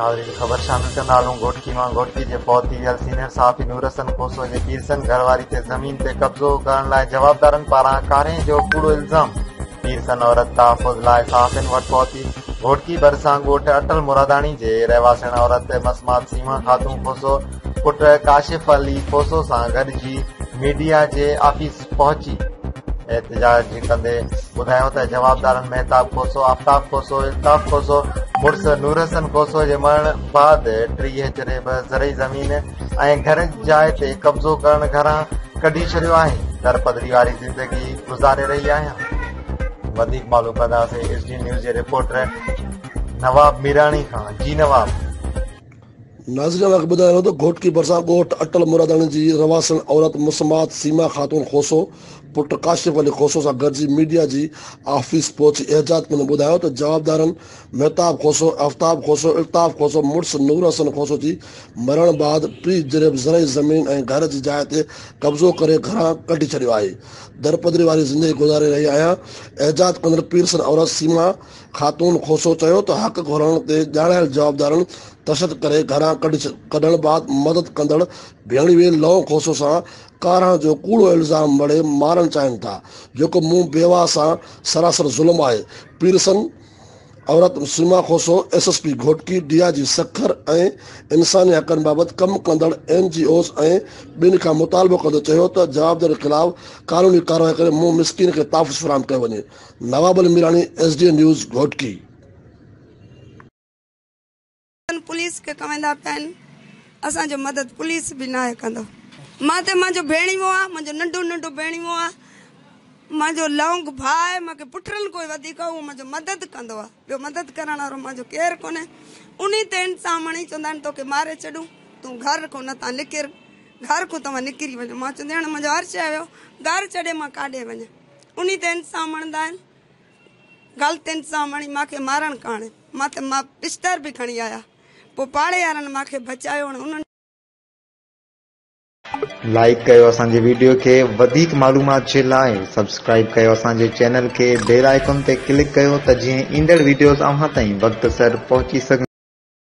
नाज़रीन ख़बर शामिल कंदा हलूं। घोटकी मां घोटकी जे फौत थी वियल सीनियर सहाफ़ी नूर हसन खोसो जे पीरसन घरवारी ते ज़मीन ते कब्ज़ो करण लाइ जवाबदारनि पारां कारे जो कूड़ो इल्ज़ाम। पीरसन औरत तहफ़ुज़ लाइ सहाफ़ियुनि वटि पहुती। घोटकी भरिसां ॻोठ अटल मुरादाणी जे रहवासण औरत मसमात सीमा ख़ातून खोसो पुट काशिफ अली खोसो सां गॾिजी मीडिया जे ऑफिस पहुची एहतजाज कंदे ॿुधायो त जवाबदारनि महताब खोसो, आफ्ताब खोसो, इल्ताफ़ खोसो मुड़ुस नूर हसन खोसो जे मरण बाद 3 एकड़ ज़रई ज़मीन ऐं घर जाइ ते कब्ज़ो करण घरां कढी छॾियो आहे। दरपदरी वारी ज़िंदगी गुज़ारे रही आहियां। वधीक मालूम कंदासीं एसडी न्यूज़ जे रिपोर्टर नवाब मीराणी खां। जी नवाब। नाज़रीन ॿुधायो त घोटकी भरिसां ॻोठ अटल मुरादाणी जी रवासण औरत मुसमात सीमा ख़ातून खोसो पुट काशिफ अली खोसो सां गॾिजी मीडिया जी ऑफिस पहुची एहतजाज कंदे ॿुधायो त जवाबदारनि महताब खोसो, आफ्ताब खोसो, इल्ताफ़ खोसो मुड़ुस नूर हसन खोसो जी मरण बाद टी ज़रई ज़मीन ऐं घर जी जाइ ते कब्ज़ो करे घरां कढी छॾियो आहे। दरपदरी वारी ज़िंदगी गुज़ारे रही आहियां। एहतजाज कंदड़ पीरसन औरत सीमा ख़ातून खोसो चयो त हक़ घुरण ते ॼाणायल जवाबदारनि तशद करे घरां कढण बाद मदद कंदड़ भेणीअ लौ खोसो सां कारां जो कूड़ो इल्ज़ाम मड़े मारण चाहिनि था, जेको मुंहुं बेवा सां सरासर ज़ुल्म आहे। पीरसन औरत सीमा खोसो एसएसपी घोटकी डीआईजी सखर ऐं इंसानी हक़नि बाबति कमु कंदड़ NGOs ऐं ॿिनि खां मुतालबो कंदे चयो त जवाबदारी ख़िलाफ़ कानूनी कार्रवाई करे मुंहुं मिसकिन खे तहफ़ुज़ फराहम कयो वञे। Nawab Ali Mirani SDN news Ghotki. Police के कवेंदा पिया असांजो मदद पुलिस बि न कंदो। मां ते मुंहिंजो भेणीओ आहे, मुंहिंजो नंढो नंढो भेणीओ आहे, मुंहिंजो लौंग भाउ आहे, मूंखे पुटनि कोई वधीक उहो मुंहिंजो मदद कंदो आहे। ॿियो मदद करण वारो मुंहिंजो केरु कोन्हे। उन ते इंसाम हणी चवंदा आहिनि तोखे मारे छॾूं, तूं घर खां न था निकिर, घर खां तव्हां निकिरी वञो। मां चवंदी आहियां मुंहिंजो हर्ष आयो घर छॾे मां काॾे वञा। उन ते इंसाम हणंदा आहिनि, ग़लति इंसाम हणी मूंखे मारण काणे। मां बिस्तर बि खणी आया, पोइ पाड़े वारनि मूंखे बचायो। उन्हनि लाइक कयो असांजे वीडियो खे। वधीक मालूमात जे लाइ सब्सक्राइब कयो असांजे चैनल खे। बेल आइकन ते क्लिक कयो त जीअं ईंदड़ वीडियोस अव्हां ताईं वक़्त सर पहुची सघनि।